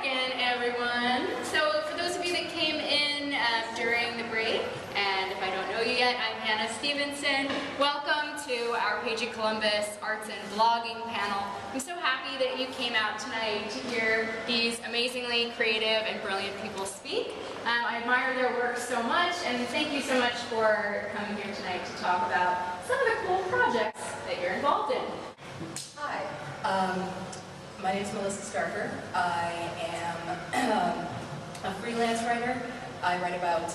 again, everyone. So for those of you that came in during the break, and if I don't know you yet, I'm Hannah Stevenson. Welcome to our Page of Columbus Arts and Blogging panel. I'm so happy that you came out tonight to hear these amazingly creative and brilliant people speak. I admire their work so much, and thank you so much for coming here tonight to talk about some of the cool projects that you're involved in. Hi, my name is Melissa Starker. I am a freelance writer. I write about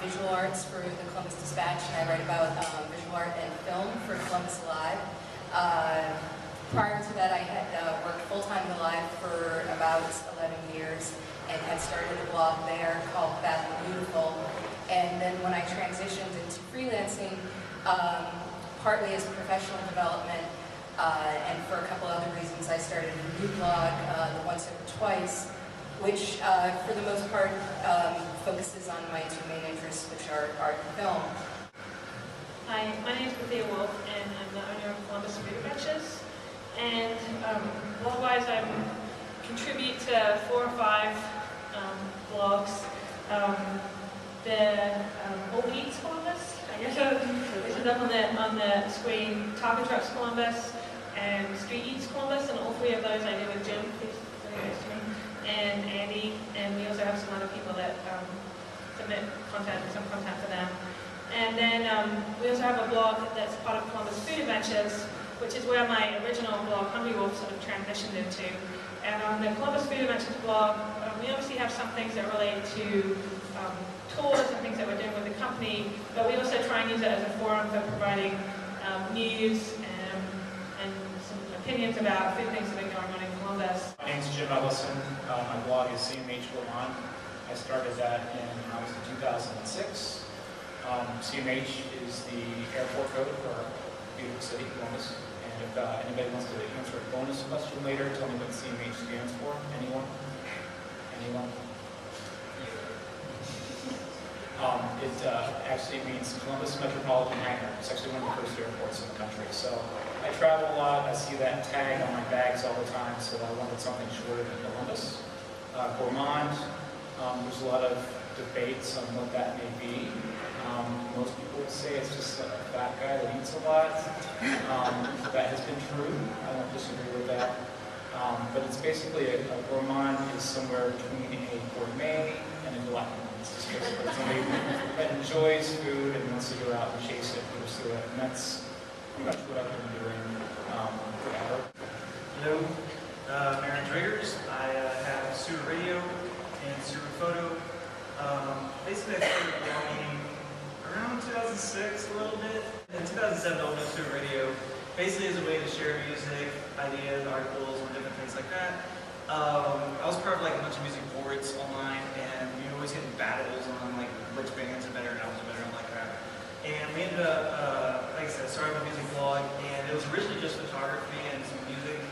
visual arts for the Columbus Dispatch, and I write about visual art and film for Columbus Alive. Prior to that, I had worked full-time in Alive for about 11 years and had started a blog there called Bad and Beautiful. And then when I transitioned into freelancing, partly as professional development, and for a couple other reasons, I started a new blog, the Once Over Twice, which for the most part focuses on my two main interests, which are art and film. Hi, my name is Bethia Wolf, and I'm the owner of Columbus Food Adventures. And blog-wise, I contribute to 4 or 5 blogs. All Eats Columbus, I guess, which is up on the screen. Taco Trucks Columbus and Street Eats Columbus, and all 3 of those I do with Jim, who's sitting next to me, and Andy, and we also have some other people that submit some content for them. And then we also have a blog that's part of Columbus Food Adventures, which is where my original blog, Hungry Wolf, sort of transitioned into. And on the Columbus Food Adventures blog, we obviously have some things that relate to tours and things that we're doing with the company, but we also try and use it as a forum for providing news and some opinions about food things that are going on in Columbus. My name is Jim Ellison. My blog is CMH Vermont. I started that in August of 2006. CMH is the airport code for our beautiful city, Columbus. And if anybody wants to answer a bonus question later, tell me what CMH stands for. Anyone? Anyone? It actually means Columbus Metropolitan Hangar. It's actually one of the first airports in the country. So I travel a lot. I see that tag on my bags all the time, so I wanted something shorter than Columbus. Gourmand, there's a lot of debates on what that may be. Most people would say it's just a fat guy that eats a lot. That has been true. I don't disagree with that. But it's basically a gourmand is somewhere between a gourmet and a glutton. It's just basically somebody that enjoys food and wants to go out and chase it, pursue it. And that's pretty much what I've been doing forever. Hello, Maren Dragers. I have Suru Radio and Suru Photo. Basically, I started blogging around 2006 a little bit. In 2007, I opened up Suru Radio, basically as a way to share music, ideas, articles, and different things like that. I was part of like a bunch of music boards online, and you always getting battles on like which bands are better and albums are better and like that. And we ended up, like I said, started a music blog, and it was originally just photography and some music,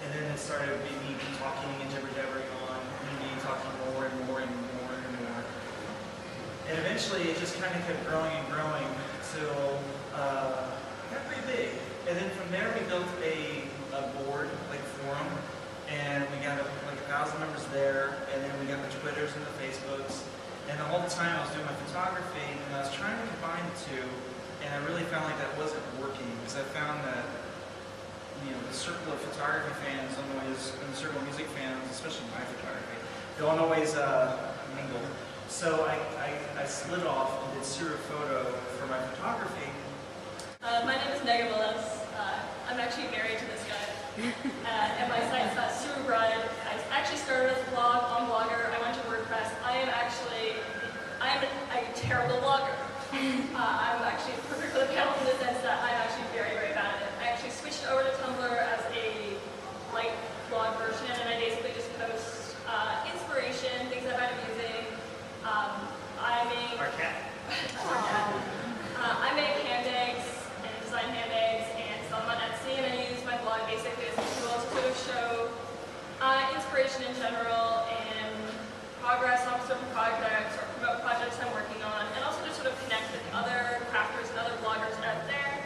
and then it started me talking and jibber-jabbering on, me talking more and more and more and more. And eventually it just kind of kept growing and growing till it got pretty big. And then from there we built a board, like forum, and we got like 1,000 members there, and then we got the Twitters and the Facebooks. And the whole time I was doing my photography, and I was trying to combine the two, and I really found like that wasn't working, because I found that, you know, the circle of photography fans don't always, and the circle of music fans, especially my photography, don't always mingle. So I slid off and did Suru Photo for my photography. My name is Megan Willis. I'm actually married to this guy. And my site's Suru Bride. I actually started as a blog on Blogger. I went to WordPress. I'm a terrible blogger. I'm actually perfect for the panel in the sense that I'm actually very, very bad at it. I actually switched over to Tumblr as a light blog version, and I basically just post inspiration, things I find amusing. I make handbags and design handbags and sell them on Etsy, and I use my blog basically as a tool to sort of show inspiration in general and progress on certain projects or promote projects I'm working on, and also to sort of connect with other crafters and other bloggers out there,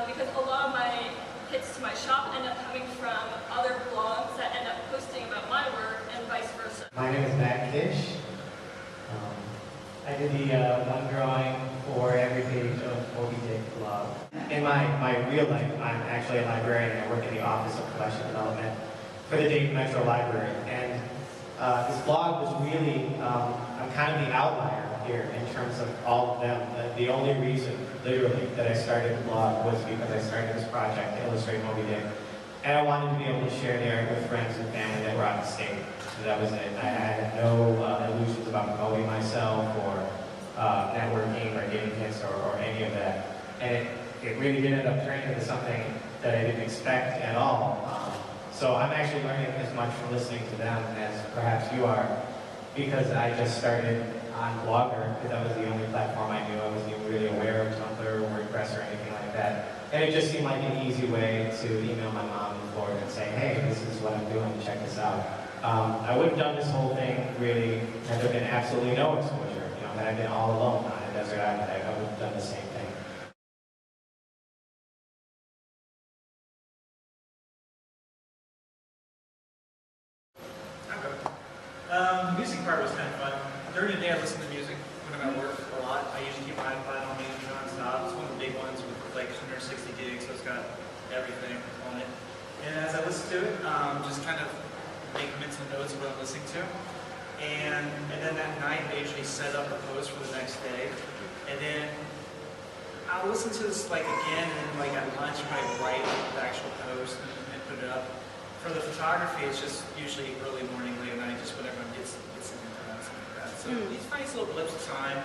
because a lot of my hits to my shop end up coming from other blogs that end up posting about my work and vice versa. I did the one drawing for every page of Moby Dick blog. In my real life, I'm actually a librarian. I work in the Office of Collection Development for the Dayton Metro Library. And this blog was really, I'm kind of the outlier here in terms of all of them. The only reason, literally, that I started the blog was because I started this project to illustrate Moby Dick. And I wanted to be able to share the art with friends and family that were out of state. So that was it. I had no illusions about promoting myself or networking or getting hits or any of that. And it really did end up turning into something that I didn't expect at all. So I'm actually learning as much from listening to them as perhaps you are, because I just started on Blogger, because that was the only platform I knew. I wasn't even really aware of Tumblr or WordPress or anything like that. And it just seemed like an easy way to email my mom in Florida and say, hey, this is what I'm doing, check this out. I would have done this whole thing really had there been absolutely no exposure. You know, had I been all alone on a desert island, I would have done the same thing. The music part was kind of fun. During the day, I listen to music when I'm at work a lot. I usually keep my iPod on me non-stop. It's one of the big ones with like 160 gigs, so it's got everything on it. And as I listen to it, just kind of make mental notes of what I'm listening to. And then that night, I usually set up a post for the next day. And then I'll listen to this like again, and then like at lunch, I might write the actual post and put it up. For the photography, it's just usually early morning, late night, just when everyone gets in there and something like that. So these nice little blips of time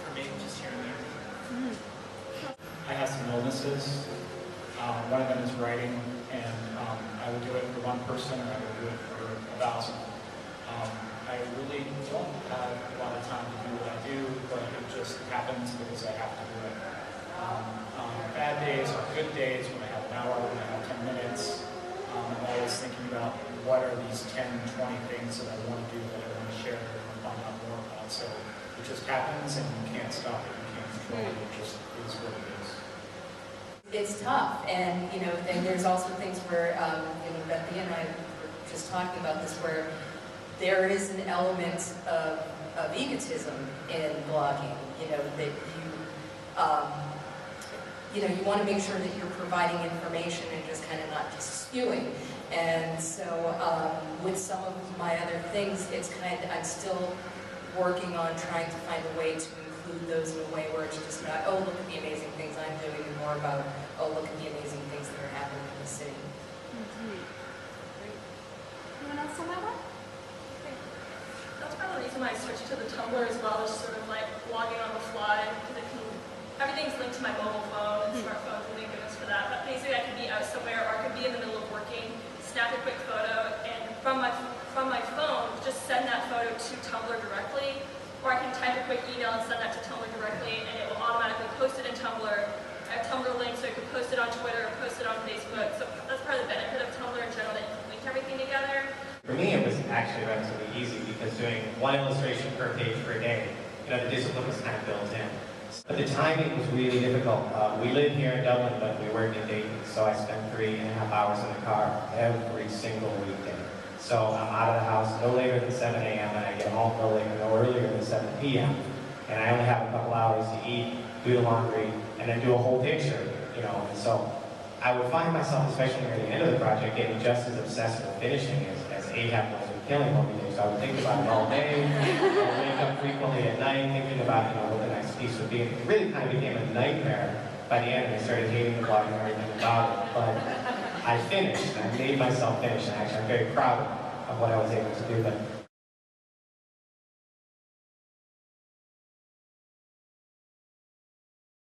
for me, just here and there. I have some illnesses. One of them is writing, and I would do it for one person, or I would do it for 1,000. I really don't have a lot of time to do what I do, but it just happens because I have to do it. Bad days are good days when I have an hour, when I have 10 minutes. I'm always thinking about what are these 10, 20 things that I want to do, that I want to share, that I want to find out more about. So it just happens, and you can't stop it, you can't control it, it just is what it is. It's tough, and you know, then there's also things where, you know, Bethany and I were just talking about this, where there is an element of egotism in blogging. You know, that you know, you want to make sure that you're providing information and just kind of not just spewing. And so with some of my other things, it's kind of, I'm still working on trying to find a way to include those in a way where it's just not, oh, look at the amazing things I'm doing, and more about, oh, look at the amazing things that are happening in the city. Great. Anyone else on that one? That's part of the reason why I switched to the Tumblr as well, is sort of like blogging on the fly, because it can, everything's linked to my mobile phone and smartphone, and thank goodness for that. But basically I could be out somewhere, or I could be in the middle of working, snap a quick photo, and from my phone, just send that photo to Tumblr directly, or I can type a quick email and send that to Tumblr directly, and it will automatically post it in Tumblr. I have Tumblr links, so I could post it on Twitter, or post it on Facebook. So that's part of the benefit of Tumblr in general, that you can link everything together. For me, it was actually relatively easy because doing one illustration per page per day, you know, the discipline was kind of built in. But the timing was really difficult. We live here in Dublin, but we work in Dayton, so I spend 3.5 hours in the car every single weekday. So I'm out of the house no later than 7 a.m. and I get home no earlier than 7 p.m. And I only have a couple hours to eat, do the laundry, and then do a whole picture, you know. And so I would find myself, especially near the end of the project, getting just as obsessed with finishing as Ahab was with killing Moby Dick. So I would think about it all day. I would wake up frequently at night thinking about, you know, what the next piece would be. It really kind of became a nightmare by the end. I started hating the blog and everything about it. But I finished. I made myself finish, and actually I'm very proud of what I was able to do. But